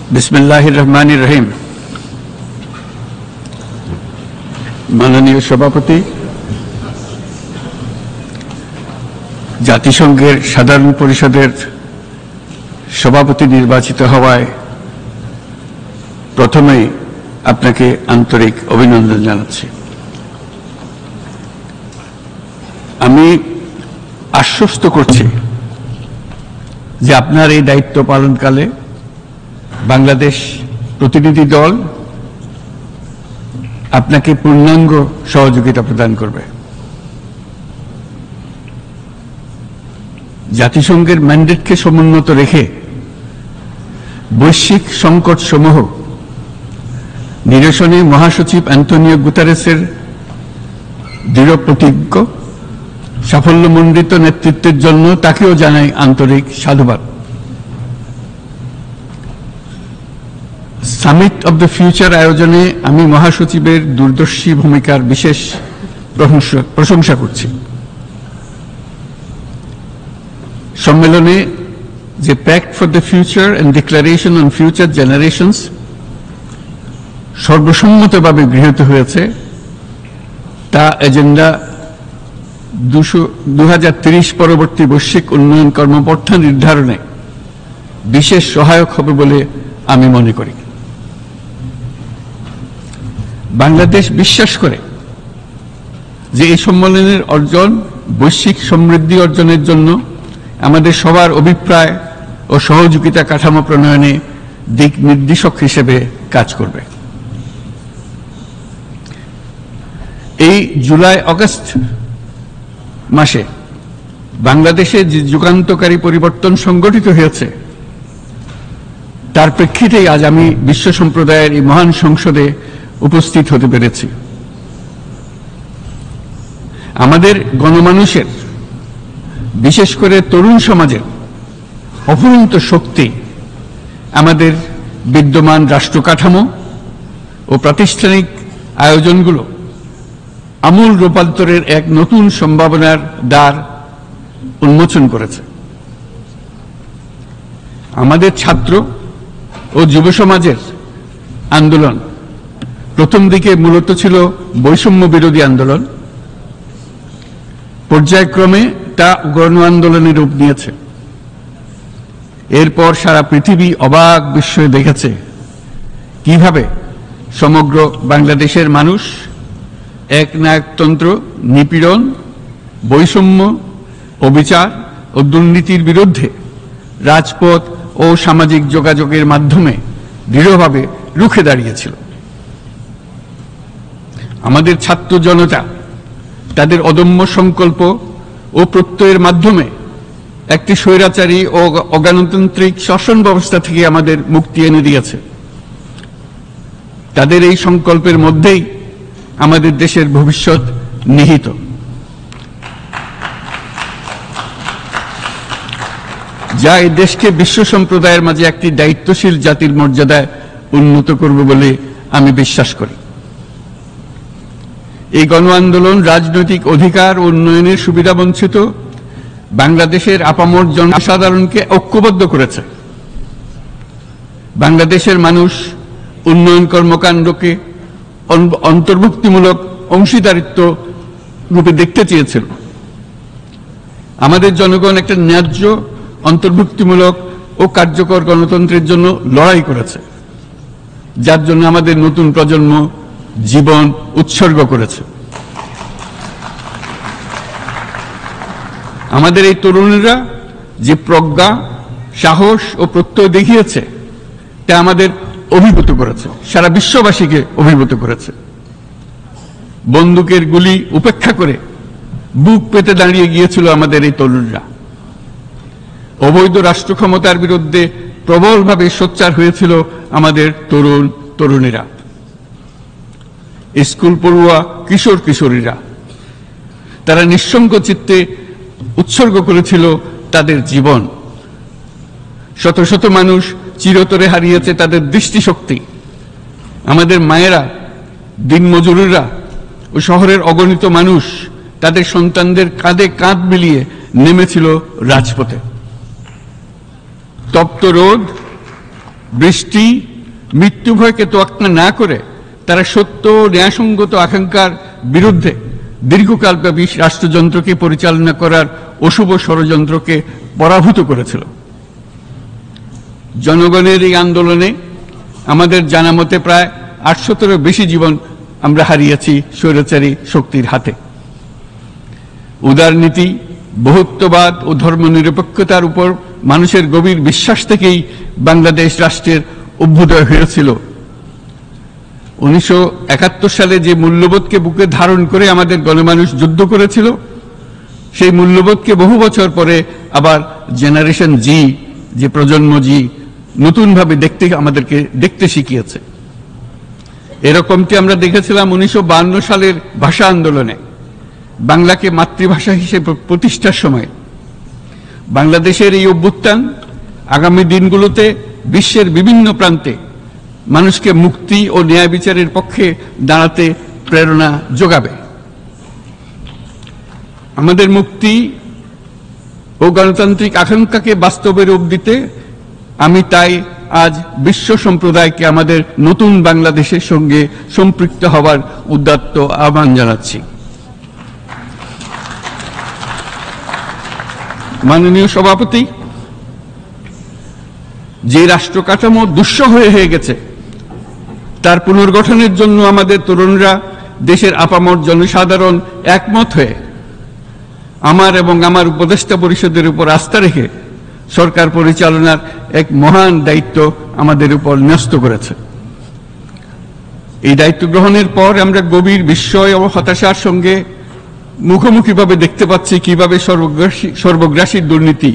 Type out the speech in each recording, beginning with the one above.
बिस्मिल्लाहिर रहमानिर रहीम। माननीय सभापति, জাতিসংঘের সাধারণ পরিষদের সভাপতি নির্বাচিত হওয়ায় প্রথমেই আপনাকে আন্তরিক অভিনন্দন জানাচ্ছি। আমি আশ্বস্ত করছি যে আপনার এই দায়িত্ব পালনকালে বাংলাদেশ প্রতিনিধি দল আপনাকে পূর্ণাঙ্গ সহযোগিতা প্রদান করবে। জাতিসংঘের ম্যান্ডেটকে সমুন্নত রেখে বৈশ্বিক সংকট সমূহ নিরসনে মহাসচিব অ্যান্টোনিও গুতেরেসের দৃঢ় প্রতিজ্ঞ সাফল্যমণ্ডিত নেতৃত্বের জন্য তাকেও জানাই আন্তরিক সাধুবাদ। সামিট অব দ্য ফিউচার আয়োজনে আমি মহাসচিবের দূরদর্শী ভূমিকার বিশেষ প্রশংসা করছি। সম্মেলনে যে pact for the future and declaration on future generations সর্বসম্মতভাবে গৃহীত হয়েছে, তা এজেন্ডা 2030 পরবর্তী বৈশ্বিক উন্নয়ন কর্মপন্থা নির্ধারণে বিশেষ সহায়ক হবে বলে আমি মনে করি। বাংলাদেশ বিশ্বাস করে যে এই সম্মেলনের অর্জন বৈশ্বিক সমৃদ্ধি অর্জনের জন্য আমাদের সবার অভিপ্রায় ও সহযোগিতা কাঠামো প্রণয়নে দিক নির্দেশক হিসেবে কাজ করবে। এই জুলাই আগস্ট মাসে বাংলাদেশে যে যুগান্তকারী পরিবর্তন সংগঠিত হয়েছে তার প্রেক্ষিতেই আজ আমি বিশ্ব সম্প্রদায়ের এই মহান সংসদে উপস্থিত হতে পেরেছি। আমাদের গণমানুষের, বিশেষ করে তরুণ সমাজের অফুরন্ত শক্তি আমাদের বিদ্যমান রাষ্ট্র কাঠামো ও প্রাতিষ্ঠানিক আয়োজনগুলো আমূল রূপান্তরের এক নতুন সম্ভাবনার দ্বার উন্মোচন করেছে। আমাদের ছাত্র ও যুব সমাজের আন্দোলন প্রথম দিকে মূলত ছিল বৈষম্য বিরোধী আন্দোলন, পর্যায়ক্রমে তা গণ আন্দোলনের রূপ নিয়েছে। এরপর সারা পৃথিবী অবাক বিস্ময়ে দেখেছে কিভাবে সমগ্র বাংলাদেশের মানুষ একনায়কতন্ত্র, নিপীড়ন, বৈষম্য, অবিচার ও দুর্নীতির বিরুদ্ধে রাজপথ ও সামাজিক যোগাযোগের মাধ্যমে দৃঢ়ভাবে রুখে দাঁড়িয়েছিল। আমাদের ছাত্র জনতা তাদের অদম্য সংকল্প ও প্রত্যয়ের মাধ্যমে একটি স্বৈরাচারী ও অগণতান্ত্রিক শাসন ব্যবস্থা থেকে আমাদের মুক্তি এনে দিয়েছে। তাদের এই সংকল্পের মধ্যেই আমাদের দেশের ভবিষ্যৎ নিহিত। যা এই দেশকে বিশ্ব সম্প্রদায়ের মাঝে একটি দায়িত্বশীল জাতির মর্যাদায় উন্নত করবে বলে আমি বিশ্বাস করি। এই গণ আন্দোলন রাজনৈতিক অধিকার ও উন্নয়নের সুবিধাবঞ্চিত বাংলাদেশের আপামর জনসাধারণকে ঐক্যবদ্ধ করেছে। বাংলাদেশের মানুষ উন্নয়ন কর্মকাণ্ডকে অন্তর্ভুক্তিমূলক অংশীদারিত্ব রূপে দেখতে চেয়েছিল। আমাদের জনগণ একটা ন্যায্য, অন্তর্ভুক্তিমূলক ও কার্যকর গণতন্ত্রের জন্য লড়াই করেছে, যার জন্য আমাদের নতুন প্রজন্ম জীবন উৎসর্গ করেছে। আমাদের এই তরুণীরা যে প্রজ্ঞা, সাহস ও প্রত্যয় দেখিয়েছে তা আমাদের অভিভূত করেছে, সারা বিশ্ববাসীকে অভিভূত করেছে। বন্দুকের গুলি উপেক্ষা করে বুক পেতে দাঁড়িয়ে গিয়েছিল আমাদের এই তরুণরা। অবৈধ রাষ্ট্র ক্ষমতার বিরুদ্ধে প্রবলভাবে সোচ্চার হয়েছিল আমাদের তরুণ তরুণীরা। স্কুল পড়ুয়া কিশোর কিশোরীরা তারা নিঃসঙ্গ চিত্তে উৎসর্গ করেছিল তাদের জীবন। শত শত মানুষ চিরতরে হারিয়েছে তাদের দৃষ্টিশক্তি। আমাদের মায়েরা, দিনমজুররা ও শহরের অগণিত মানুষ তাদের সন্তানদের কাঁধে কাঁধ মিলিয়ে নেমেছিল রাজপথে। তপ্ত রোদ বৃষ্টি, মৃত্যু ভয়কে তোয়াক্কা না করে তারা সত্য ন্যায়সঙ্গত আকাঙ্ক্ষার বিরুদ্ধে দীর্ঘকালব্যাপী রাষ্ট্রযন্ত্রকে পরিচালনা করার অশুভ ষড়যন্ত্রকে পরাভূত করেছিল। জনগণের এই আন্দোলনে আমাদের জানা মতে প্রায় 800-এরও বেশি জীবন আমরা হারিয়েছি স্বৈরাচারী শক্তির হাতে। উদারনীতি, বহুত্ববাদ ও ধর্মনিরপেক্ষতার উপর মানুষের গভীর বিশ্বাস থেকেই বাংলাদেশ রাষ্ট্রের অভ্যুদয় হয়েছিল। 1971 সালে যে মূল্যবোধকে বুকে ধারণ করে আমাদের গণমানুষ যুদ্ধ করেছিল, সেই মূল্যবোধকে বহু বছর পরে আবার জেনারেশন জি, যে প্রজন্ম জি, নতুনভাবে আমাদেরকে দেখতে শিখিয়েছে। এরকমটি আমরা দেখেছিলাম 1952 সালের ভাষা আন্দোলনে, বাংলাকে মাতৃভাষা হিসেবে প্রতিষ্ঠার সময়। বাংলাদেশের এই অভ্যুত্থান আগামী দিনগুলোতে বিশ্বের বিভিন্ন প্রান্তে মানুষকে মুক্তি ও ন্যায় বিচারের পক্ষে দাঁড়াতে প্রেরণা যোগাবে। আমাদের মুক্তি ও গণতান্ত্রিক আকাঙ্ক্ষাকে বাস্তবে রূপ দিতে আমি তাই আজ বিশ্ব সম্প্রদায়কে আমাদের নতুন বাংলাদেশের সঙ্গে সম্পৃক্ত হওয়ার উদাত্ত আহ্বান জানাচ্ছি। মাননীয় সভাপতি, যে রাষ্ট্র কাঠামো দুঃসহ হয়ে গেছে তার পুনর্গঠনের জন্য আমাদের তরুণরা, দেশের আপামর জনসাধারণ একমত হয়ে আমার এবং আমার উপদেষ্টা পরিষদের উপর আস্থা রেখে সরকার পরিচালনার এক মহান দায়িত্ব আমাদের উপর ন্যস্ত করেছে। এই দায়িত্ব গ্রহণের পর আমরা গভীর বিস্ময় ও হতাশার সঙ্গে মুখোমুখিভাবে দেখতে পাচ্ছি কিভাবে সর্বগ্রাসী দুর্নীতি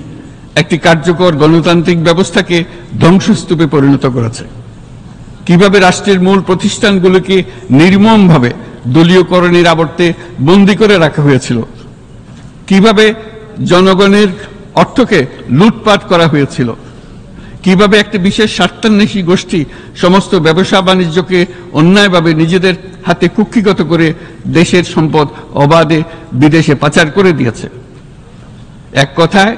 একটি কার্যকর গণতান্ত্রিক ব্যবস্থাকে ধ্বংসস্তূপে পরিণত করেছে, কিভাবে রাষ্ট্রের মূল প্রতিষ্ঠানগুলোকে নির্মমভাবে দলীয়করণের আবর্তে বন্দী করে রাখা হয়েছিল, কিভাবে জনগণের অর্থকে লুটপাট করা হয়েছিল, কিভাবে একটি বিশেষ স্বার্থান্বেষী গোষ্ঠী সমস্ত ব্যবসা বাণিজ্যকে অন্যায়ভাবে নিজেদের হাতে কুক্ষিগত করে দেশের সম্পদ অবাধে বিদেশে পাচার করে দিয়েছে। এক কথায়,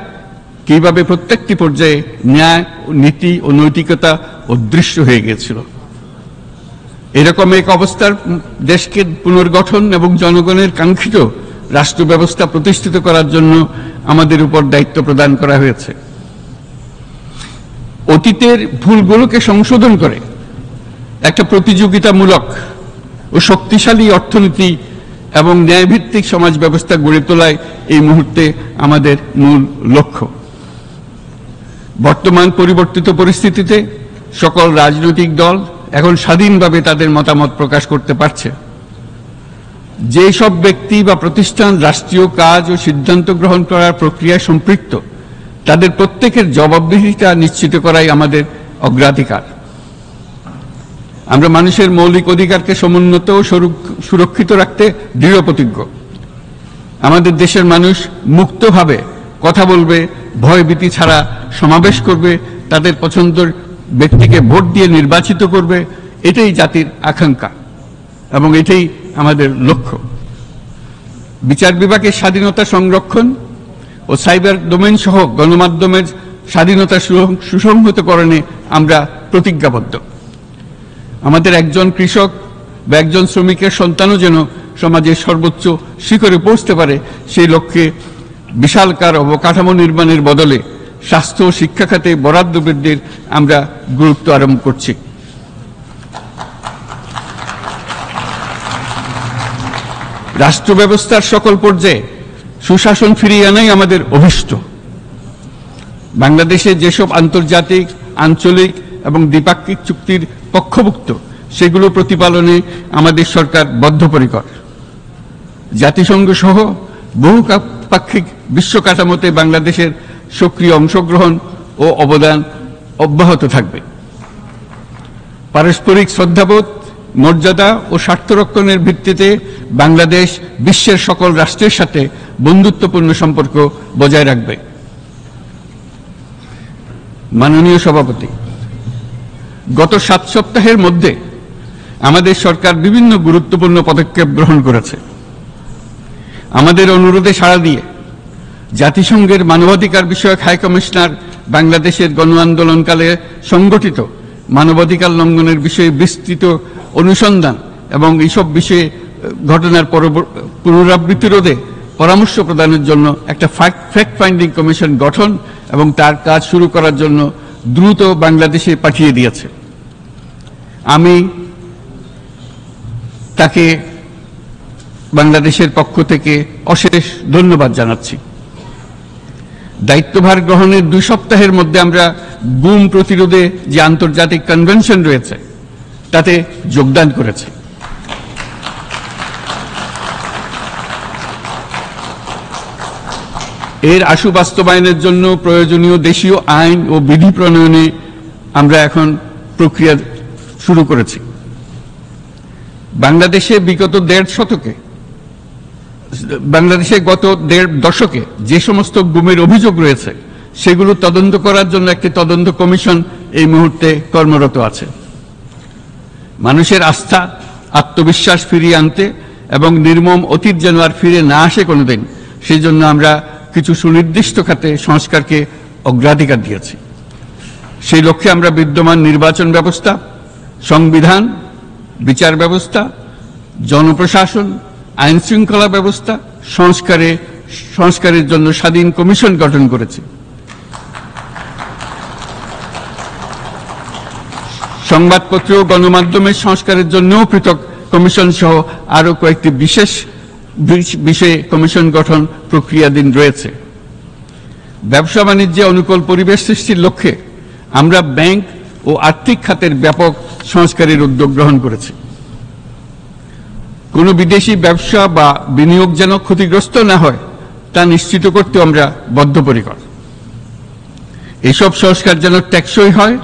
কিভাবে প্রত্যেকটি পর্যায়ে ন্যায়, নীতি ও নৈতিকতা অদৃশ্য হয়ে গিয়েছিল। এরকম এক অবস্থার দেশকে পুনর্গঠন এবং জনগণের কাঙ্ক্ষিত রাষ্ট্র ব্যবস্থা প্রতিষ্ঠিত করার জন্য আমাদের উপর দায়িত্ব প্রদান করা হয়েছে। অতীতের ভুলগুলোকে সংশোধন করে একটা প্রতিযোগিতামূলক ও শক্তিশালী অর্থনীতি এবং ন্যায়ভিত্তিক সমাজ ব্যবস্থা গড়ে তোলায় এই মুহূর্তে আমাদের মূল লক্ষ্য। বর্তমান পরিবর্তিত পরিস্থিতিতে সকল রাজনৈতিক দল এখন স্বাধীনভাবে তাদের মতামত প্রকাশ করতে পারছে। যে সব ব্যক্তি বা প্রতিষ্ঠান রাষ্ট্রীয় কাজ ও সিদ্ধান্ত গ্রহণ করার প্রক্রিয়ায় সম্পৃক্ত, তাদের প্রত্যেকের জবাবদিহিতা নিশ্চিত করাই আমাদের অগ্রাধিকার। আমরা মানুষের মৌলিক অধিকারকে সমুন্নত ও সুরক্ষিত রাখতে দৃঢ়প্রতিজ্ঞ। আমাদের দেশের মানুষ মুক্তভাবে কথা বলবে, ভয়ভীতি ছাড়া সমাবেশ করবে, তাদের পছন্দের ব্যক্তিকে ভোট দিয়ে নির্বাচিত করবে, এটাই জাতির আকাঙ্ক্ষা এবং এটাই আমাদের লক্ষ্য। বিচার বিভাগের স্বাধীনতা সংরক্ষণ ও সাইবার ডোমেইন সহ গণমাধ্যমের স্বাধীনতা সুসংহতকরণে আমরা প্রতিজ্ঞাবদ্ধ। আমাদের একজন কৃষক বা একজন শ্রমিকের সন্তানও যেন সমাজের সর্বোচ্চ শিখরে পৌঁছতে পারে, সেই লক্ষ্যে বিশালকার অবকাঠামো নির্মাণের বদলে স্বাস্থ্য ও শিক্ষা খাতে বরাদ্দ বৃদ্ধির আমরা গুরুত্ব আরোপ করছি। রাষ্ট্র ব্যবস্থার সকল পর্যায়ে সুশাসন ফিরিয়ে আনাই আমাদের অভীষ্ট। বাংলাদেশে যেসব আন্তর্জাতিক, আঞ্চলিক এবং দ্বিপাক্ষিক চুক্তির পক্ষভুক্ত, সেগুলো প্রতিপালনে আমাদের সরকার বদ্ধপরিকর। জাতিসংঘ সহ বহুপাক্ষিক বিশ্ব কাঠামোতে বাংলাদেশের সক্রিয় অংশগ্রহণ ও অবদান অব্যাহত থাকবে। পারস্পরিক শ্রদ্ধাবোধ, মর্যাদা ও স্বার্থরক্ষণের ভিত্তিতে বাংলাদেশ বিশ্বের সকল রাষ্ট্রের সাথে বন্ধুত্বপূর্ণ সম্পর্ক বজায় রাখবে। মাননীয় সভাপতি, গত 7 সপ্তাহের মধ্যে আমাদের সরকার বিভিন্ন গুরুত্বপূর্ণ পদক্ষেপ গ্রহণ করেছে। আমাদের অনুরোধে সাড়া দিয়ে জাতিসংঘের মানবাধিকার বিষয়ক হাই কমিশনার বাংলাদেশের গণ আন্দোলনকালে সংগঠিত মানবাধিকার লঙ্ঘনের বিষয়ে বিস্তৃত অনুসন্ধান এবং এইসব বিষয়ে ঘটনার পুনরাবৃত্তি রোধে পরামর্শ প্রদানের জন্য একটা ফ্যাক্ট ফাইন্ডিং কমিশন গঠন এবং তার কাজ শুরু করার জন্য দ্রুত বাংলাদেশে পাঠিয়ে দিয়েছে। আমি তাকে বাংলাদেশের পক্ষ থেকে অশেষ ধন্যবাদ জানাচ্ছি। দায়িত্বভার গ্রহণের 2 সপ্তাহের মধ্যে আমরা গুম প্রতিরোধে যে আন্তর্জাতিক কনভেনশন রয়েছে তাতে যোগদান করেছি। এর আশু বাস্তবায়নের জন্য প্রয়োজনীয় দেশীয় আইন ও বিধি প্রণয়নে আমরা এখন প্রক্রিয়া শুরু করেছি। বাংলাদেশে গত 1.5 দশকে যে সমস্ত গুমের অভিযোগ রয়েছে সেগুলো তদন্ত করার জন্য একটি তদন্ত কমিশন এই মুহূর্তে কর্মরত আছে। মানুষের আস্থা আত্মবিশ্বাস ফিরিয়ে আনতে এবং নির্মম অতীত যেন আর ফিরে না আসে কোনোদিন, সেই জন্য আমরা কিছু সুনির্দিষ্ট খাতে সংস্কারকে অগ্রাধিকার দিয়েছি। সেই লক্ষ্যে আমরা বিদ্যমান নির্বাচন ব্যবস্থা, সংবিধান, বিচার ব্যবস্থা, জনপ্রশাসন, আইন শৃঙ্খলা ব্যবস্থা সংস্কারের জন্য স্বাধীন কমিশন গঠন করেছি। সংবাদপত্র ও গণমাধ্যমের সংস্কারের জন্যও পৃথক কমিশন সহ আরো কয়েকটি বিশেষ বিষয়ে কমিশন গঠন প্রক্রিয়াধীন রয়েছে। ব্যবসা বাণিজ্যে অনুকূল পরিবেশ সৃষ্টির লক্ষ্যে আমরা ব্যাংক ও আর্থিক খাতের ব্যাপক সংস্কারের উদ্যোগ গ্রহণ করেছি। কোনো বিদেশি ব্যবসা বা বিনিয়োগ যেন ক্ষতিগ্রস্ত না হয় তা নিশ্চিত করতে আমরা বদ্ধপরিকর। এসব সংস্কার যেন টেকসই হয়,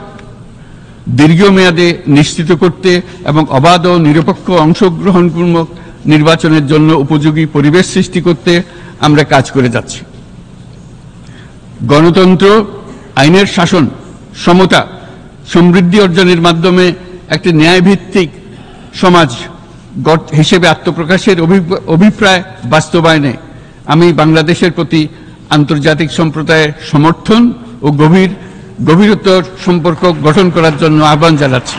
দীর্ঘমেয়াদে নিশ্চিত করতে এবং অবাধ ও নিরপেক্ষ অংশগ্রহণমূলক নির্বাচনের জন্য উপযোগী পরিবেশ সৃষ্টি করতে আমরা কাজ করে যাচ্ছি। গণতন্ত্র, আইনের শাসন, সমতা, সমৃদ্ধি অর্জনের মাধ্যমে একটি ন্যায়ভিত্তিক সমাজ হিসেবে আত্মপ্রকাশের অভিপ্রায় বাস্তবায়নে আমি বাংলাদেশের প্রতি আন্তর্জাতিক সম্প্রদায়ের সমর্থন ও গভীরতর সম্পর্ক গঠন করার জন্য আহ্বান জানাচ্ছি।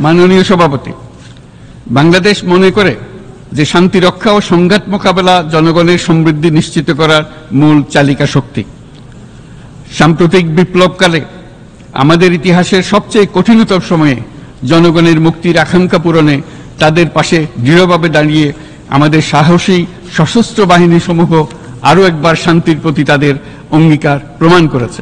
মাননীয় সভাপতি, বাংলাদেশ মনে করে যে শান্তি রক্ষা ও সংঘাত মোকাবেলা জনগণের সমৃদ্ধি নিশ্চিত করার মূল চালিকা শক্তি। সাম্প্রতিক বিপ্লবকালে আমাদের ইতিহাসের সবচেয়ে কঠিনতম সময়ে জনগণের মুক্তির আকাঙ্ক্ষা পূরণে তাদের পাশে দৃঢ়ভাবে দাঁড়িয়ে আমাদের সাহসী সশস্ত্র বাহিনী সমূহ আরও একবার শান্তির প্রতি তাদের অঙ্গীকার প্রমাণ করেছে।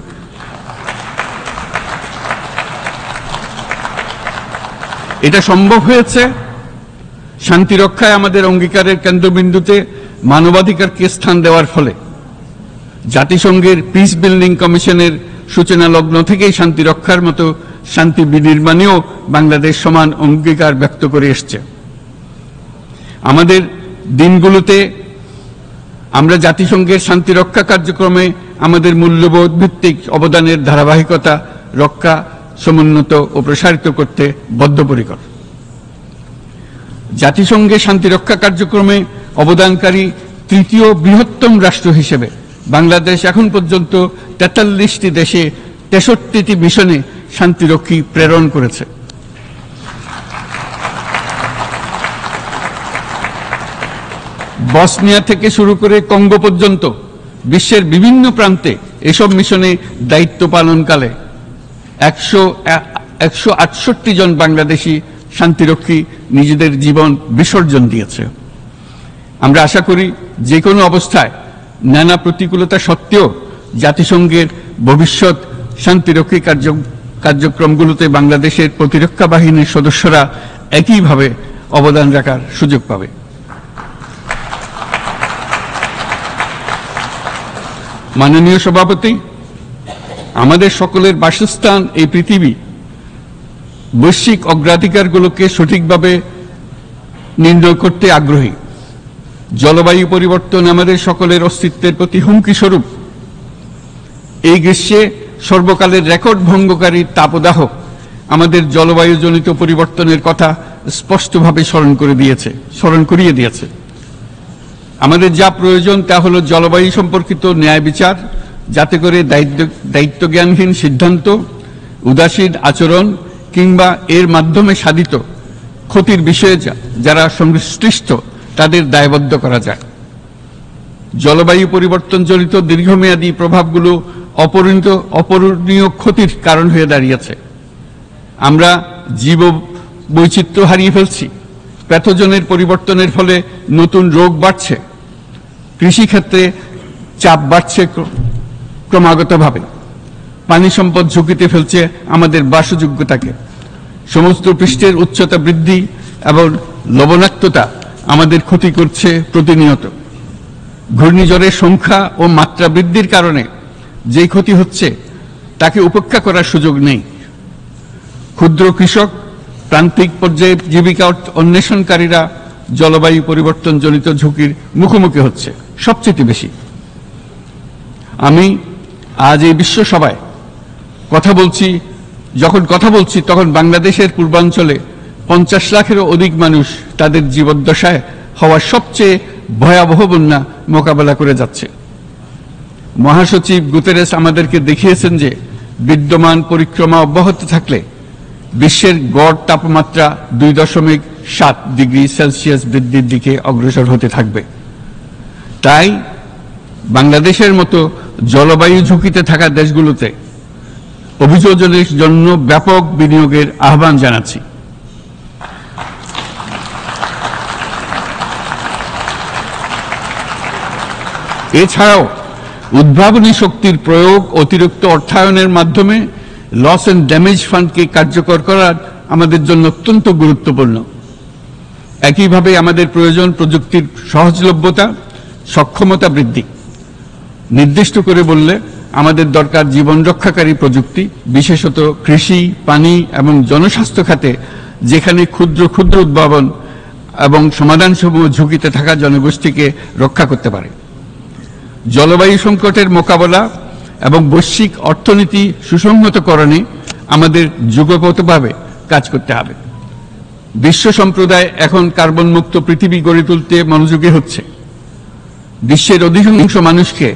এটা সম্ভব হয়েছে শান্তি রক্ষায় আমাদের অঙ্গীকারের কেন্দ্রবিন্দুতে মানবাধিকারকে স্থান দেওয়ার ফলে। জাতিসংঘের পিস বিল্ডিং কমিশনের সূচনা লগ্ন থেকেই শান্তি রক্ষার মতো শান্তি বিনির্মাণেও বাংলাদেশ সমান অঙ্গীকার ব্যক্ত করে এসছে। আমাদের দিনগুলোতে আমরা জাতিসংঘের শান্তি রক্ষা কার্যক্রমে আমাদের মূল্যবোধ ভিত্তিক অবদানের ধারাবাহিকতা রক্ষা, সমুন্নত ও প্রসারিত করতে বদ্ধপরিকর। জাতিসংঘের শান্তি রক্ষা কার্যক্রমে অবদানকারী তৃতীয় বৃহত্তম রাষ্ট্র হিসেবে বাংলাদেশ এখন পর্যন্ত 43টি দেশে 63টি মিশনে শান্তিরক্ষী প্রেরণ করেছে। বসনিয়া থেকে শুরু করে কঙ্গো পর্যন্ত বিশ্বের বিভিন্ন প্রান্তে এসব মিশনে দায়িত্ব পালনকালে 168 জন বাংলাদেশি শান্তিরক্ষী নিজেদের জীবন বিসর্জন দিয়েছে। আমরা আশা করি যে কোনো অবস্থায় নানা প্রতিকূলতা সত্ত্বেও জাতিসংঘের ভবিষ্যৎ শান্তিরক্ষী কার্যক্রমগুলোতে বাংলাদেশের প্রতিরক্ষা বাহিনীর সদস্যরা একইভাবে অবদান রাখার সুযোগ পাবে। মাননীয় সভাপতি, আমাদের সকলের বাসস্থান এই পৃথিবী বৈশ্বিক অগ্রাধিকারগুলোকে সঠিকভাবে নির্ণয় করতে আগ্রহী। জলবায়ু পরিবর্তন আমাদের সকলের অস্তিত্বের প্রতি হুমকি স্বরূপ। এই গ্রীষ্মে সর্বকালের রেকর্ড ভঙ্গকারী তাপদাহ আমাদের জলবায়ুজনিত পরিবর্তনের কথা স্পষ্টভাবে স্মরণ করিয়ে দিয়েছে। আমাদের যা প্রয়োজন তা হলো জলবায়ু সম্পর্কিত ন্যায় বিচার, যাতে করে দায়িত্বজ্ঞানহীন সিদ্ধান্ত, উদাসীন আচরণ কিংবা এর মাধ্যমে সাধিত ক্ষতির বিষয়ে যারা সংশ্লিষ্ট তাদের দায়বদ্ধ করা যায়। জলবায়ু পরিবর্তনজনিত দীর্ঘমেয়াদী প্রভাবগুলো অপূরণীয় ক্ষতির কারণ হয়ে দাঁড়িয়েছে। আমরা জীব বৈচিত্র্য হারিয়ে ফেলছি, প্যাথোজেনের পরিবর্তনের ফলে নতুন রোগ বাড়ছে, কৃষিক্ষেত্রে চাপ বাড়ছে ক্রমাগতভাবে, পানি সম্পদ ঝুঁকিতে ফেলছে আমাদের বাসযোগ্যতাকে, সমুদ্র পৃষ্ঠের উচ্চতা বৃদ্ধি এবং লবণাক্ততা আমাদের ক্ষতি করছে প্রতিনিয়ত। ঘূর্ণিঝড়ের সংখ্যা ও মাত্রা বৃদ্ধির কারণে যেই ক্ষতি হচ্ছে তাকে উপেক্ষা করার সুযোগ নেই। ক্ষুদ্র কৃষক, প্রান্তিক পর্যায়ে জীবিকা অন্বেষণকারীরা জলবায়ু পরিবর্তনজনিত ঝুঁকির মুখোমুখি হচ্ছে সবচেয়ে বেশি। আমি আজ এই বিশ্ব সভায় যখন কথা বলছি তখন বাংলাদেশের পূর্বাঞ্চলে 50 লাখেরও অধিক মানুষ তাদের জীবদ্দশায় হওয়া সবচেয়ে ভয়াবহ বন্যা মোকাবেলা করে যাচ্ছে। মহাসচিব গুতেরেস আমাদেরকে দেখিয়েছেন যে বিদ্যমান পরিক্রমা অব্যাহত থাকলে বিশ্বের গড় তাপমাত্রা 2.7 ডিগ্রি সেলসিয়াস বৃদ্ধির দিকে অগ্রসর হতে থাকবে। তাই বাংলাদেশের মতো জলবায়ু ঝুঁকিতে থাকা দেশগুলোতে অভিযোজনের জন্য ব্যাপক বিনিয়োগের আহ্বান জানাচ্ছি। এছাড়াও উদ্ভাবনী শক্তির প্রয়োগ, অতিরিক্ত অর্থায়নের মাধ্যমে লস এন্ড ড্যামেজ ফান্ডকে কার্যকর করা আমাদের জন্য অত্যন্ত গুরুত্বপূর্ণ। একইভাবে আমাদের প্রয়োজন প্রযুক্তির সহজলভ্যতা, সক্ষমতা বৃদ্ধি। নির্দিষ্ট করে বললে আমাদের দরকার জীবন রক্ষাকারী প্রযুক্তি, বিশেষত কৃষি, পানি এবং জনস্বাস্থ্য খাতে, যেখানে ক্ষুদ্র ক্ষুদ্র উদ্ভাবন এবং সমাধানসমূহ ঝুঁকিতে থাকা জনগোষ্ঠীকে রক্ষা করতে পারে। জলবায়ু সংকটের মোকাবেলা এবং বৈশ্বিক অর্থনীতি সুসংহতকরণে আমাদের যুগপৎভাবে কাজ করতে হবে। বিশ্ব সম্প্রদায় এখন কার্বন মুক্ত পৃথিবী গড়ে তুলতে মনোযোগী হচ্ছে। বিশ্বের অধিকাংশ মানুষকে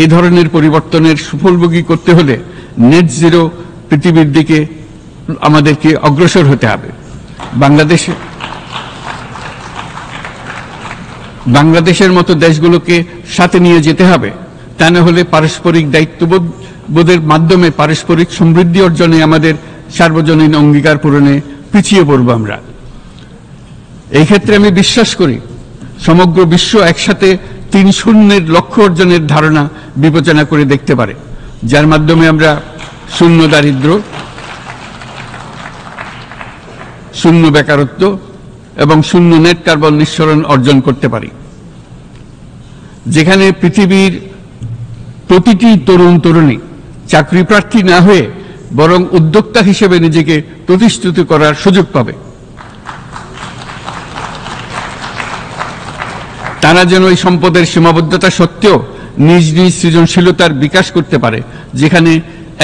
এই ধরনের পরিবর্তনের সুফলভোগী করতে হলে নেট জিরো পৃথিবীর দিকে আমাদেরকে অগ্রসর হতে হবে। বাংলাদেশের মতো দেশগুলোকে সাথে নিয়ে যেতে হবে। তা না হলে পারস্পরিক দায়িত্ববোধের মাধ্যমে পারস্পরিক সমৃদ্ধি অর্জনে আমাদের সার্বজনীন অঙ্গীকার পূরণে পিছিয়ে পড়ব আমরা। এই ক্ষেত্রে আমি বিশ্বাস করি সমগ্র বিশ্ব একসাথে 3-0 লক্ষ্য অর্জনের ধারণা বিবেচনা করে দেখতে পারে, যার মাধ্যমে আমরা শূন্য দারিদ্র্য, শূন্য বেকারত্ব এবং শূন্য নেট কার্বন নিঃসরণ অর্জন করতে পারি। যেখানে পৃথিবীর প্রতিটি তরুণ তরুণী চাকরি প্রার্থী না হয়ে বরং উদ্যোক্তা হিসেবে নিজেকে প্রতিষ্ঠিত করার সুযোগ পাবে। তারা যেন এই সম্পদের সীমাবদ্ধতা সত্ত্বেও নিজ নিজ সৃজনশীলতার বিকাশ করতে পারে, যেখানে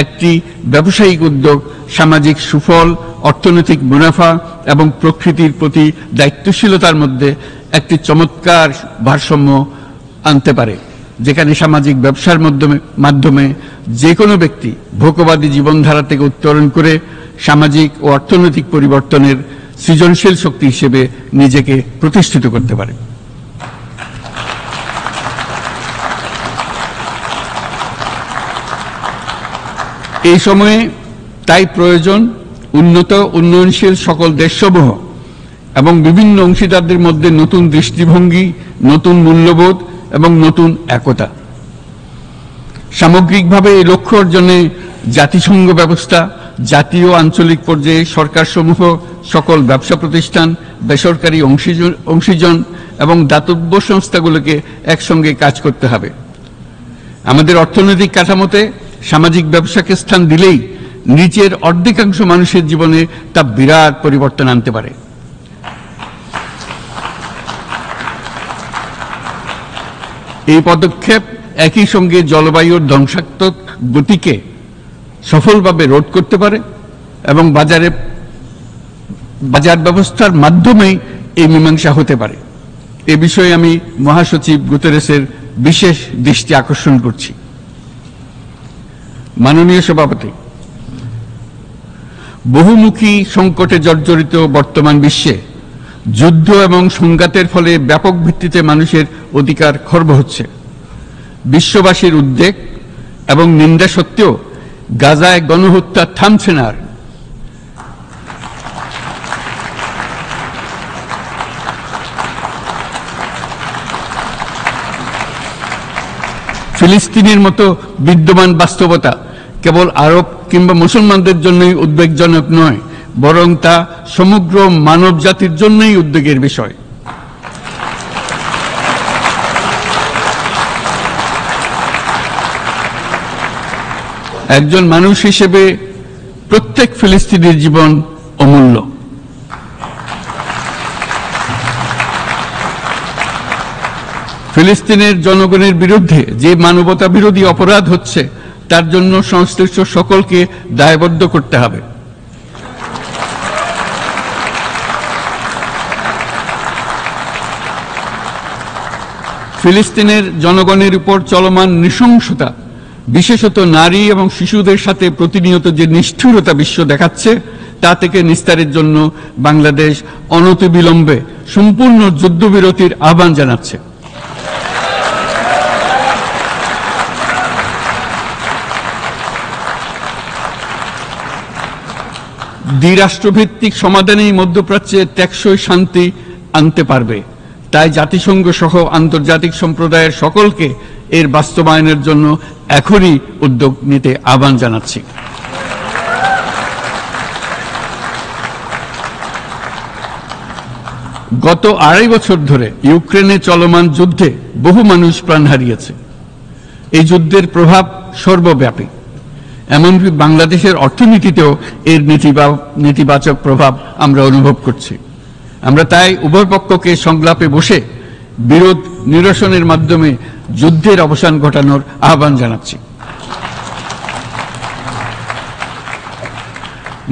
একটি ব্যবসায়িক উদ্যোগ সামাজিক সুফল, অর্থনৈতিক মুনাফা এবং প্রকৃতির প্রতি দায়িত্বশীলতার মধ্যে একটি চমৎকার ভারসাম্য আনতে পারে, যেখানে সামাজিক ব্যবসার মাধ্যমে যে কোনো ব্যক্তি ভোগবাদী জীবনধারা থেকে উত্তরণ করে সামাজিক ও অর্থনৈতিক পরিবর্তনের সৃজনশীল শক্তি হিসেবে নিজেকে প্রতিষ্ঠিত করতে পারে। এই সময়ে তাই প্রয়োজন উন্নত উন্নয়নশীল সকল দেশসমূহ এবং বিভিন্ন অংশীদারদের মধ্যে নতুন দৃষ্টিভঙ্গি, নতুন মূল্যবোধ এবং নতুন একতা। সামগ্রিকভাবে এই লক্ষ্য অর্জনে জাতিসংঘ ব্যবস্থা, জাতীয় আঞ্চলিক পর্যায়ে সরকারসমূহ, সকল ব্যবসা প্রতিষ্ঠান, বেসরকারি অংশীজন এবং দাতব্য সংস্থাগুলোকে একসঙ্গে কাজ করতে হবে। আমাদের অর্থনৈতিক কাঠামোতে সামাজিক ব্যবসাকে স্থান দিলেই নিচের অর্ধেকাংশ মানুষের জীবনে তা বিরাট পরিবর্তন আনতে পারে। এই পদক্ষেপ একই সঙ্গে জলবায়ুর ধ্বংসাত্মক গতিকে সফলভাবে রোধ করতে পারে এবং বাজার ব্যবস্থার মাধ্যমেই এই মীমাংসা হতে পারে। এ বিষয়ে আমি মহাসচিব গুতেরেসের বিশেষ দৃষ্টি আকর্ষণ করছি। মাননীয় সভাপতি, বহুমুখী সংকটে জর্জরিত বর্তমান বিশ্বে যুদ্ধ এবং সংঘাতের ফলে ব্যাপক ভিত্তিতে মানুষের অধিকার খর্ব হচ্ছে। বিশ্ববাসীর উদ্বেগ এবং নিন্দা সত্ত্বেও গাজায় গণহত্যা থামছে না। ফিলিস্তিনের মতো বিদ্যমান বাস্তবতা কেবল আরব কিংবা মুসলমানদের জন্যই উদ্বেগজনক নয়, বরং তা সমগ্র মানব জাতির জন্যই উদ্বেগের বিষয়। একজন মানুষ হিসেবে প্রত্যেক ফিলিস্তিনির জীবন অমূল্য। ফিলিস্তিনের জনগণের বিরুদ্ধে যে মানবতা বিরোধী অপরাধ হচ্ছে তার জন্য সংশ্লিষ্ট সকলকে দায়বদ্ধ করতে হবে। ফিলিস্তিনের জনগণের উপর চলমান নৃশংসতা, বিশেষত নারী এবং শিশুদের সাথে প্রতিনিয়ত যে নিষ্ঠুরতা বিশ্ব দেখাচ্ছে, তা থেকে নিস্তারের জন্য বাংলাদেশ অনতিবিলম্বে সম্পূর্ণ যুদ্ধবিরতির আহ্বান জানাচ্ছে। দ্বিরাষ্ট্রভিত্তিক সমাধানেই মধ্যপ্রাচ্যে টেকসই শান্তি আনতে পারবে। তাই জাতিসংঘ সহ আন্তর্জাতিক সম্প্রদায়ের সকলকে এর বাস্তবায়নের জন্য এখনই উদ্যোগ নিতে আহ্বান জানাচ্ছি। গত 2.5 বছর ধরে ইউক্রেনে চলমান যুদ্ধে বহু মানুষ প্রাণ হারিয়েছে। এই যুদ্ধের প্রভাব সর্বব্যাপী, এমনকি বাংলাদেশের অর্থনীতিতেও এর নেতিবাচক প্রভাব আমরা অনুভব করছি। আমরা তাই উভয় পক্ষকে সংলাপে বসে বিরোধ নিরসনের মাধ্যমে যুদ্ধের অবসান ঘটানোর আহ্বান জানাচ্ছি।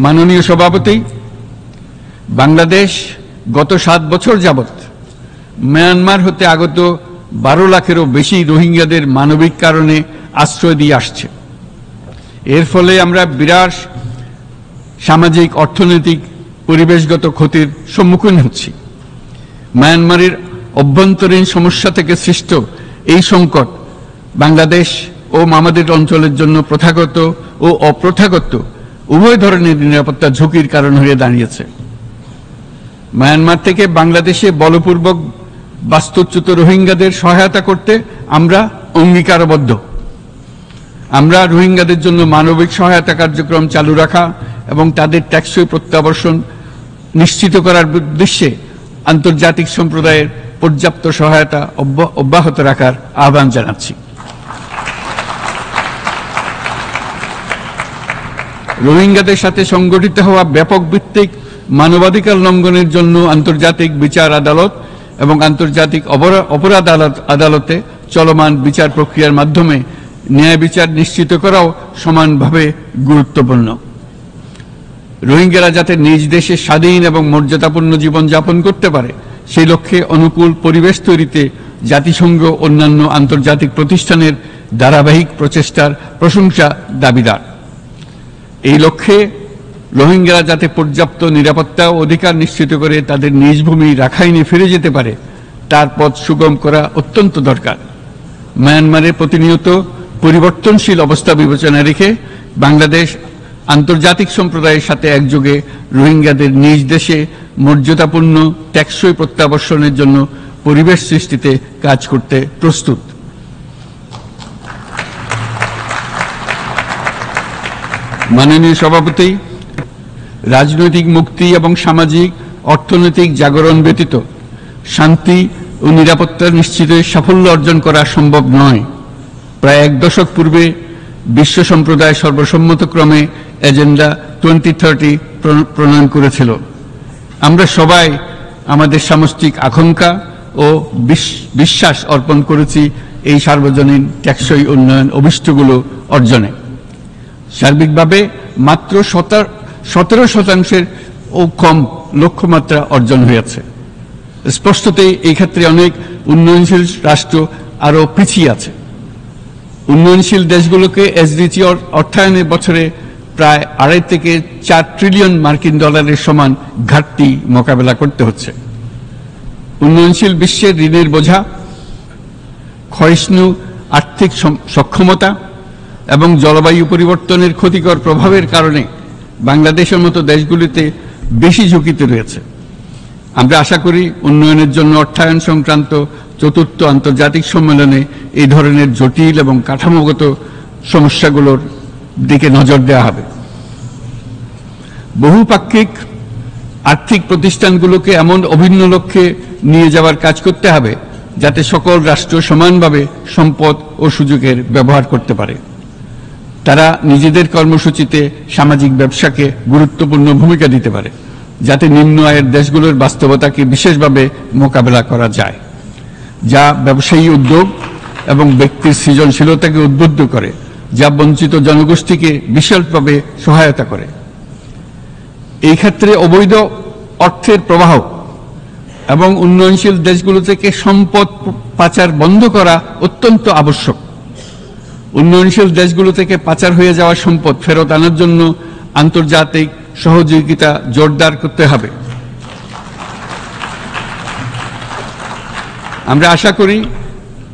মাননীয় সভাপতি, বাংলাদেশ গত 7 বছর যাবৎ মিয়ানমার হতে আগত 12 লাখেরও বেশি রোহিঙ্গাদের মানবিক কারণে আশ্রয় দিয়ে আসছে। এর ফলে আমরা বিরাট সামাজিক, অর্থনৈতিক, পরিবেশগত ক্ষতির সম্মুখীন হচ্ছি। মিয়ানমারের অভ্যন্তরীণ সমস্যা থেকে সৃষ্ট এই সংকট বাংলাদেশ ও আমাদের অঞ্চলের জন্য প্রথাগত ও অপ্রথাগত উভয় ধরনের নিরাপত্তা ঝুঁকির কারণ হয়ে দাঁড়িয়েছে। মিয়ানমার থেকে বাংলাদেশে বলপূর্বক বাস্তুচ্যুত রোহিঙ্গাদের সহায়তা করতে আমরা অঙ্গীকারবদ্ধ। আমরা রোহিঙ্গাদের জন্য মানবিক সহায়তা কার্যক্রম চালু রাখা এবং তাদের টেকসই প্রত্যাবর্তন নিশ্চিত করার উদ্দেশ্যে আন্তর্জাতিক সম্প্রদায়ের পর্যাপ্ত সহায়তা অব্যাহত রাখার আহ্বান জানাচ্ছি। রোহিঙ্গাদের সাথে সংগঠিত হওয়া ব্যাপক ভিত্তিক মানবাধিকার লঙ্ঘনের জন্য আন্তর্জাতিক বিচার আদালত এবং আন্তর্জাতিক অপরাধ আদালতে চলমান বিচার প্রক্রিয়ার মাধ্যমে ন্যায় বিচার নিশ্চিত করাও সমানভাবে গুরুত্বপূর্ণ। রোহিঙ্গারা যাতে নিজ দেশে স্বাধীন এবং মর্যাদাপূর্ণ জীবন যাপন করতে পারে, সেই লক্ষ্যে অনুকূল পরিবেশ তৈরিতে জাতিসংঘ অন্যান্য আন্তর্জাতিক প্রতিষ্ঠানের ধারাবাহিক প্রচেষ্টার প্রশংসা দাবিদার। এই লক্ষ্যে রোহিঙ্গারা যাতে পর্যাপ্ত নিরাপত্তা ও অধিকার নিশ্চিত করে তাদের নিজ ভূমি রাখাইনে ফিরে যেতে পারে, তার পথ সুগম করা অত্যন্ত দরকার। মিয়ানমারে প্রতিনিয়ত পরিবর্তনশীল অবস্থা বিবেচনা রেখে বাংলাদেশ আন্তর্জাতিক সম্প্রদায়ের সাথে একযোগে রোহিঙ্গাদের নিজ দেশে মর্যাদাপূর্ণ টেকসই প্রত্যাবর্তনের জন্য পরিবেশ সৃষ্টিতে কাজ করতে প্রস্তুত। মাননীয় সভাপতি, রাজনৈতিক মুক্তি এবং সামাজিক অর্থনৈতিক জাগরণ ব্যতীত শান্তি ও নিরাপত্তা নিশ্চিতে সাফল্য অর্জন করা সম্ভব নয়। প্রায় 1 দশক পূর্বে বিশ্ব সম্প্রদায় সর্বসম্মতক্রমে এজেন্ডা 2030 প্রণয়ন করেছিল। আমরা সবাই আমাদের সামষ্টিক আকাঙ্ক্ষা ও বিশ্বাস অর্পণ করেছি এই সার্বজনীন টেকসই উন্নয়ন অভিষ্টগুলো অর্জনে। সার্বিকভাবে মাত্র 17% ও কম লক্ষ্যমাত্রা অর্জন হয়েছে। স্পষ্টতই এই ক্ষেত্রে অনেক উন্নয়নশীল রাষ্ট্র আরো পিছিয়ে আছে। উন্নয়নশীল দেশগুলোকে এসডিজি অর্থায়নে বছরে প্রায় 2.5 থেকে 4 ট্রিলিয়ন মার্কিন ডলারের সমান ঘাটতি মোকাবেলা করতে হচ্ছে। উন্নয়নশীল বিশ্বের ঋণের বোঝা, ক্ষয়িষ্ণু আর্থিক সক্ষমতা এবং জলবায়ু পরিবর্তনের ক্ষতিকর প্রভাবের কারণে বাংলাদেশের মতো দেশগুলিতে বেশি ঝুঁকিতে রয়েছে। আমরা আশা করি উন্নয়নের জন্য অর্থায়ন সংক্রান্ত চতুর্থ আন্তর্জাতিক সম্মেলনে এই ধরনের জটিল এবং কাঠামোগত সমস্যাগুলোর দিকে নজর দেওয়া হবে। বহুপাক্ষিক আর্থিক প্রতিষ্ঠানগুলোকে এমন অভিন্ন লক্ষ্যে নিয়ে যাওয়ার কাজ করতে হবে যাতে সকল রাষ্ট্র সমানভাবে সম্পদ ও সুযোগের ব্যবহার করতে পারে। তারা নিজেদের কর্মসূচিতে সামাজিক ব্যবসাকে গুরুত্বপূর্ণ ভূমিকা দিতে পারে, যাতে নিম্ন আয়ের দেশগুলোর বাস্তবতাকে বিশেষভাবে মোকাবেলা করা যায়, যা ব্যবসায়ী উদ্যোগ এবং ব্যক্তির সৃজনশীলতাকে উদ্বুদ্ধ করে, যা বঞ্চিত জনগোষ্ঠীকে বিশালভাবে সহায়তা করে। এই ক্ষেত্রে অবৈধ অর্থের প্রবাহ এবং উন্নয়নশীল দেশগুলো থেকে সম্পদ পাচার বন্ধ করা অত্যন্ত আবশ্যক। উন্নয়নশীল দেশগুলো থেকে পাচার হয়ে যাওয়া সম্পদ ফেরত আনার জন্য আন্তর্জাতিক সহযোগিতা জোরদার করতে হবে। আমরা আশা করি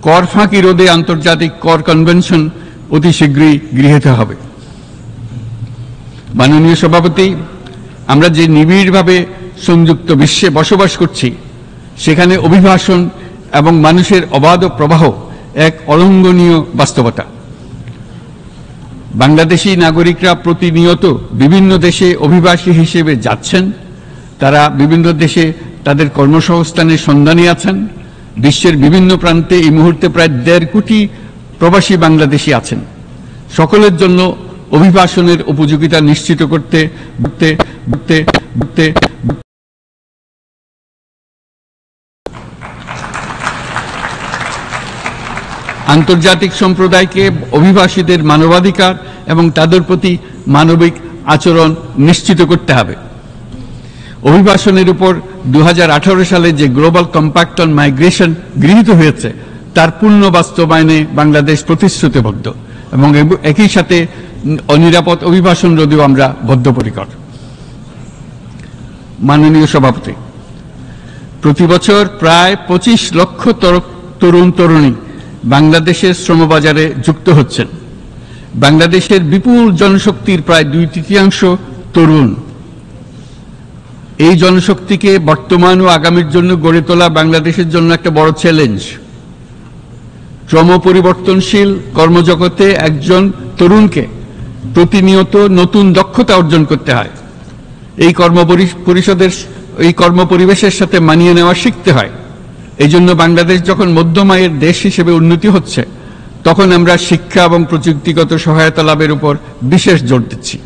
কর ফাঁকি রোধে আন্তর্জাতিক কর কনভেনশন অতি শীঘ্রই গৃহীত হবে। মাননীয় সভাপতি, আমরা যে নিবিড়ভাবে সংযুক্ত বিশ্বে বসবাস করছি, সেখানে অভিবাসন এবং মানুষের অবাধ প্রবাহ এক অলঙ্ঘনীয় বাস্তবতা। বাংলাদেশি নাগরিকরা প্রতিনিয়ত বিভিন্ন দেশে অভিবাসী হিসেবে যাচ্ছেন। তারা বিভিন্ন দেশে তাদের কর্মসংস্থানের সন্ধানে আছেন। বিশ্বের বিভিন্ন প্রান্তে এই মুহূর্তে প্রায় 1.5 কোটি প্রবাসী বাংলাদেশি আছেন। সকলের জন্য অভিবাসনের উপযোগিতা নিশ্চিত করতে আন্তর্জাতিক সম্প্রদায়কে অভিবাসীদের মানবাধিকার এবং তাদের প্রতি মানবিক আচরণ নিশ্চিত করতে হবে। অভিবাসনের উপর 2018 সালে যে গ্লোবাল কম্প্যাক্ট অন মাইগ্রেশন গৃহীত হয়েছে, তার পূর্ণ বাস্তবায়নে বাংলাদেশ প্রতিশ্রুতিবদ্ধ এবং একই সাথে অনিরাপদ অভিবাসন রোধেও আমরা বদ্ধপরিকর। মাননীয় সভাপতি, প্রতি বছর প্রায় 25 লক্ষ তরুণ তরুণী বাংলাদেশের শ্রমবাজারে যুক্ত হচ্ছেন। বাংলাদেশের বিপুল জনশক্তির প্রায় 2/3 তরুণ। এই জনশক্তিকে বর্তমান ও আগামীর জন্য গড়ে তোলা বাংলাদেশের জন্য একটা বড় চ্যালেঞ্জ। ক্রমপরিবর্তনশীল কর্মজগতে একজন তরুণকে প্রতিনিয়ত নতুন দক্ষতা অর্জন করতে হয়। এই কর্মপরিবেশের সাথে মানিয়ে নেওয়া শিখতে হয়। এই জন্য বাংলাদেশ যখন মধ্যম আয়ের দেশ হিসেবে উন্নতি হচ্ছে, তখন আমরা শিক্ষা এবং প্রযুক্তিগত সহায়তা লাভের উপর বিশেষ জোর দিচ্ছি।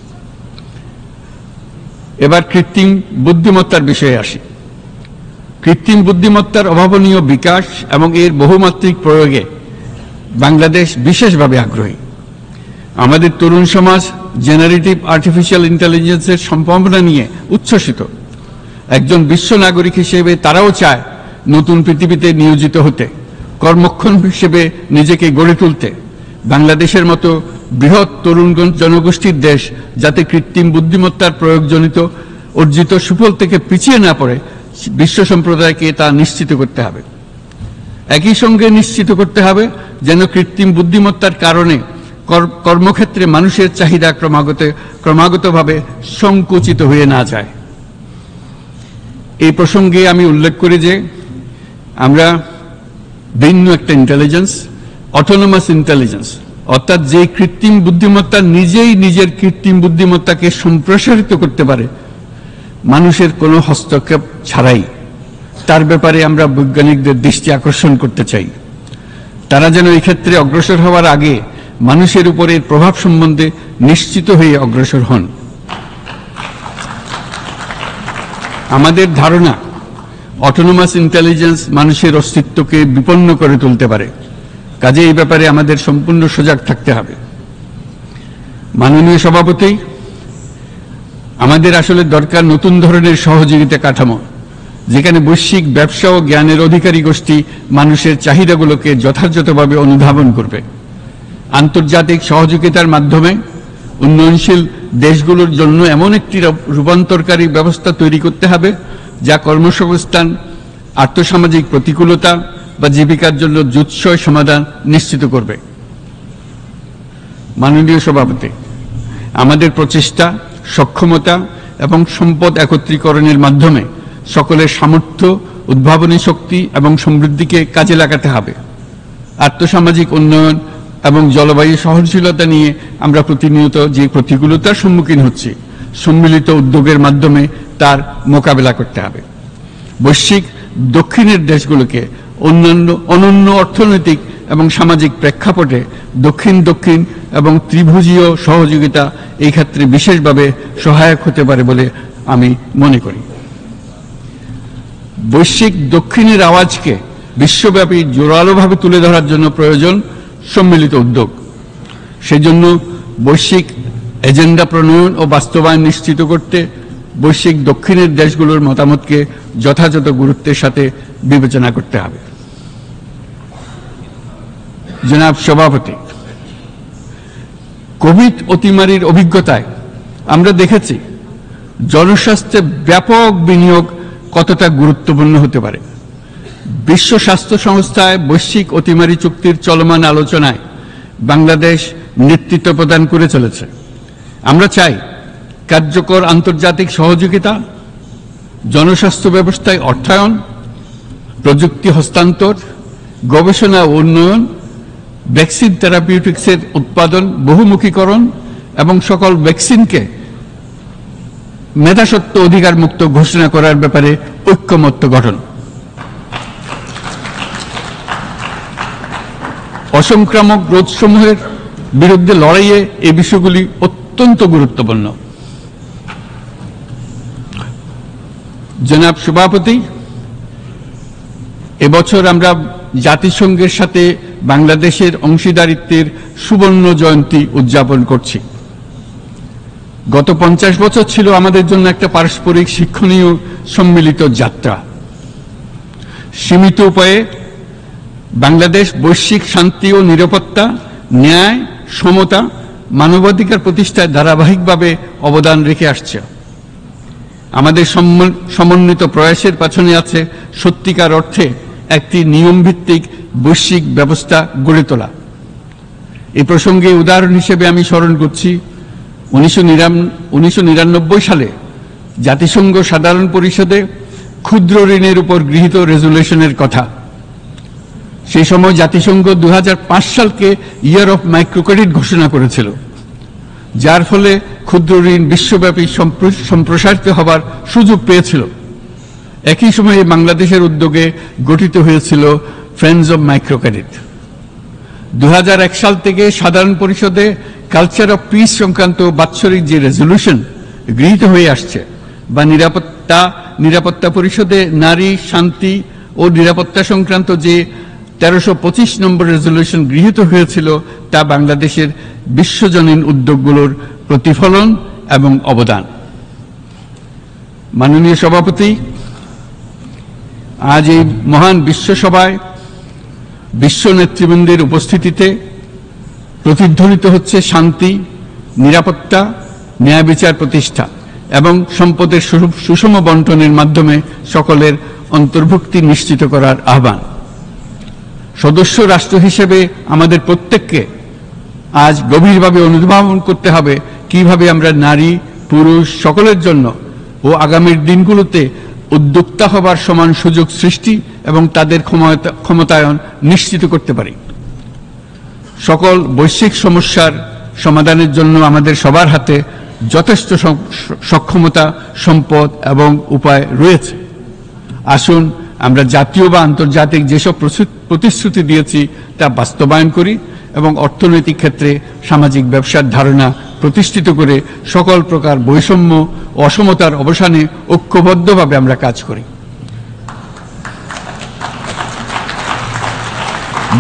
এবার কৃত্রিম বুদ্ধিমত্তার বিষয়ে আসি। কৃত্রিম বুদ্ধিমত্তার অভাবনীয় বিকাশ এবং এর বহুমাত্রিক প্রয়োগে বাংলাদেশ বিশেষভাবে আগ্রহী। আমাদের তরুণ সমাজ জেনারেটিভ আর্টিফিশিয়াল ইন্টেলিজেন্সের সম্ভাবনা নিয়ে উচ্ছ্বসিত। একজন বিশ্ব নাগরিক হিসেবে তারাও চায় নতুন পৃথিবীতে নিয়োজিত হতে, কর্মক্ষম হিসেবে নিজেকে গড়ে তুলতে। বাংলাদেশের মতো বৃহৎ তরুণ জনগোষ্ঠীর দেশ যাতে কৃত্রিম বুদ্ধিমত্তার প্রয়োগজনিত অর্জিত সুফল থেকে পিছিয়ে না পড়ে, বিশ্ব সম্প্রদায়কে তা নিশ্চিত করতে হবে। একই সঙ্গে নিশ্চিত করতে হবে যেন কৃত্রিম বুদ্ধিমত্তার কারণে কর্মক্ষেত্রে মানুষের চাহিদা ক্রমাগতভাবে সংকুচিত হয়ে না যায়। এই প্রসঙ্গে আমি উল্লেখ করি যে আমরা ভিন্ন একটা ইন্টেলিজেন্স, অটোনোমাস ইন্টেলিজেন্স, অর্থাৎ যে কৃত্রিম বুদ্ধিমত্তা নিজেই নিজের কৃত্রিম বুদ্ধিমত্তাকে সম্প্রসারিত করতে পারে মানুষের কোনো হস্তক্ষেপ ছাড়াই, তার ব্যাপারে আমরা বৈজ্ঞানিকদের দৃষ্টি আকর্ষণ করতে চাই। তারা যেন এই ক্ষেত্রে অগ্রসর হওয়ার আগে মানুষের উপরের প্রভাব সম্বন্ধে নিশ্চিত হয়ে অগ্রসর হন। আমাদের ধারণা অটোনোমাস ইন্টেলিজেন্স মানুষের অস্তিত্বকে বিপন্ন করে তুলতে পারে, কাজে এই ব্যাপারে আমাদের সম্পূর্ণ সজাগ থাকতে হবে। মাননীয় সভাপতি, আমাদের আসলে দরকার নতুন ধরনের সহযোগিতা কাঠামো, যেখানে বৈশ্বিক ব্যবসা ও জ্ঞানের অধিকারী গোষ্ঠী মানুষের চাহিদাগুলোকে যথাযথভাবে অনুধাবন করবে। আন্তর্জাতিক সহযোগিতার মাধ্যমে উন্নয়নশীল দেশগুলোর জন্য এমন একটি রূপান্তরকারী ব্যবস্থা তৈরি করতে হবে যা কর্মসংস্থান, আর্থসামাজিক প্রতিকূলতা বা জীবিকার জন্য যুৎসই সমাধান নিশ্চিত করবে। মাননীয় সভাপতি, আমাদের প্রচেষ্টা, সক্ষমতা এবং সম্পদ একত্রীকরণের মাধ্যমে সকলের সামর্থ্য, উদ্ভাবনী শক্তি এবং সমৃদ্ধিকে কাজে লাগাতে হবে। আর্থসামাজিক উন্নয়ন এবং জলবায়ু সহনশীলতা নিয়ে আমরা প্রতিনিয়ত যে প্রতিকূলতার সম্মুখীন হচ্ছি, সম্মিলিত উদ্যোগের মাধ্যমে তার মোকাবেলা করতে হবে। বৈশ্বিক দক্ষিণের দেশগুলোকে অনন্য অর্থনৈতিক এবং সামাজিক প্রেক্ষাপটে দক্ষিণ দক্ষিণ এবং ত্রিভুজীয় সহযোগিতা এই ক্ষেত্রে বিশেষভাবে সহায়ক হতে পারে বলে আমি মনে করি। বৈশ্বিক দক্ষিণের আওয়াজকে বিশ্বব্যাপী জোরালোভাবে তুলে ধরার জন্য প্রয়োজন সম্মিলিত উদ্যোগ। সেজন্য বৈশ্বিক এজেন্ডা প্রণয়ন ও বাস্তবায়ন নিশ্চিত করতে বৈশ্বিক দক্ষিণের দেশগুলোর মতামতকে যথাযথ গুরুত্বের সাথে বিবেচনা করতে হবে। জনাব সভাপতি, কোভিড অতিমারির অভিজ্ঞতায় আমরা দেখেছি জনস্বাস্থ্যে ব্যাপক বিনিয়োগ কতটা গুরুত্বপূর্ণ হতে পারে। বিশ্ব স্বাস্থ্য সংস্থায় বৈশ্বিক অতিমারি চুক্তির চলমান আলোচনায় বাংলাদেশ নেতৃত্ব প্রদান করে চলেছে। আমরা চাই কার্যকর আন্তর্জাতিক সহযোগিতা, জনস্বাস্থ্য ব্যবস্থায় অর্থায়ন, প্রযুক্তি হস্তান্তর, গবেষণা ও উন্নয়ন, ভ্যাকসিন থেরাপিউটিক্সের উৎপাদন, বহুমুখীকরণ এবং সকল ভ্যাকসিনকে মেধাস্বত্ব অধিকার মুক্ত ঘোষণা করার ব্যাপারে ঐক্যমত্য গঠন। অসংক্রামক রোগসমূহের বিরুদ্ধে লড়াইয়ে এই বিষয়গুলি অত্যন্ত গুরুত্বপূর্ণ। জনাব সভাপতি, এবছর আমরা জাতিসংঘের সাথে বাংলাদেশের অংশীদারিত্বের সুবর্ণ জয়ন্তী উদযাপন করছি। গত 50 বছর ছিল আমাদের জন্য একটা পারস্পরিক শিক্ষণীয় সম্মিলিত যাত্রা। সীমিত উপায়ে বাংলাদেশ বৈশ্বিক শান্তি ও নিরাপত্তা, ন্যায়, সমতা, মানবাধিকার প্রতিষ্ঠায় ধারাবাহিকভাবে অবদান রেখে আসছে। আমাদের সমন্বিত প্রয়াসের পেছনে আছে সত্যিকার অর্থে একটি নিয়মভিত্তিক বৈশ্বিক ব্যবস্থা গড়ে তোলা। এই প্রসঙ্গে উদাহরণ হিসেবে আমি স্মরণ করছি 1999 সালে জাতিসংঘ সাধারণ পরিষদে ক্ষুদ্র ঋণের উপর গৃহীত রেজুলেশনের কথা। সেই সময় জাতিসংঘ 2005 সালকে ইয়ার অফ মাইক্রোক্রেডিট ঘোষণা করেছিল, যার ফলে ক্ষুদ্র ঋণ বিশ্বব্যাপী সম্প্রসারিত হবার সুযোগ পেয়েছিল। একই সময়ে বাংলাদেশের উদ্যোগে গঠিত হয়েছিল ফ্রেন্ডস অব মাইক্রোক্রেডিট। 2001 সাল থেকে সাধারণ পরিষদে কালচার অফ পিস সংক্রান্ত বাৎসরিক যে রেজলিউশন গৃহীত হয়ে আসছে, বা নিরাপত্তা পরিষদে নারী, শান্তি ও নিরাপত্তা সংক্রান্ত যে 1325 নম্বর রেজলিউশন গৃহীত হয়েছিল, তা বাংলাদেশের বিশ্বজনীন উদ্যোগগুলোর প্রতিফলন এবং অবদান। মাননীয় সভাপতি, আজ এই মহান বিশ্বসভায় বিশ্ব নেতৃবৃন্দের উপস্থিতিতে প্রতিধ্বনিত হচ্ছে শান্তি, নিরাপত্তা, ন্যায় বিচার প্রতিষ্ঠা এবং সম্পদের সুষম বন্টনের মাধ্যমে সকলের অন্তর্ভুক্তি নিশ্চিত করার আহ্বান। সদস্য রাষ্ট্র হিসেবে আমাদের প্রত্যেককে আজ গভীরভাবে অনুধাবন করতে হবে কিভাবে আমরা নারী, পুরুষ সকলের জন্য ও আগামীর দিনগুলোতে উদ্যোক্তা হবার সমান সুযোগ সৃষ্টি এবং তাদের ক্ষমতায়ন নিশ্চিত করতে পারি। সকল বৈশ্বিক সমস্যার সমাধানের জন্য আমাদের সবার হাতে যথেষ্ট সক্ষমতা, সম্পদ এবং উপায় রয়েছে। আসুন আমরা জাতীয় বা আন্তর্জাতিক যেসব প্রতিশ্রুতি দিয়েছি তা বাস্তবায়ন করি এবং অর্থনৈতিক ক্ষেত্রে সামাজিক ব্যবসার ধারণা প্রতিষ্ঠিত করে সকল প্রকার বৈষম্য ও অসমতার অবসানে ঐক্যবদ্ধভাবে আমরা কাজ করি।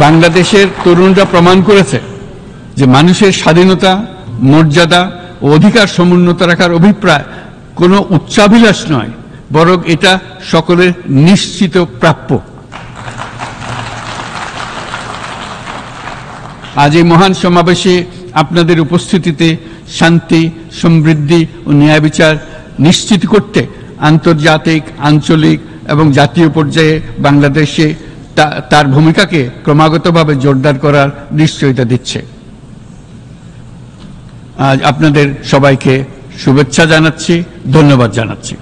বাংলাদেশের তরুণরা প্রমাণ করেছে যে মানুষের স্বাধীনতা, মর্যাদা ও অধিকার সমুন্নত রাখার অভিপ্রায় কোনো উচ্চাভিলাষ নয়, বরং এটা সকলের নিশ্চিত প্রাপ্য। আজ এই মহান সমাবেশে আপনাদের উপস্থিতিতে শান্তি, সমৃদ্ধি ও ন্যায় বিচার নিশ্চিত করতে আন্তর্জাতিক, আঞ্চলিক এবং জাতীয় পর্যায়ে বাংলাদেশে তার ভূমিকাকে ক্রমাগতভাবে জোরদার করার নিশ্চয়তা দিচ্ছে। আজ আপনাদের সবাইকে শুভেচ্ছা জানাচ্ছি, ধন্যবাদ জানাচ্ছি।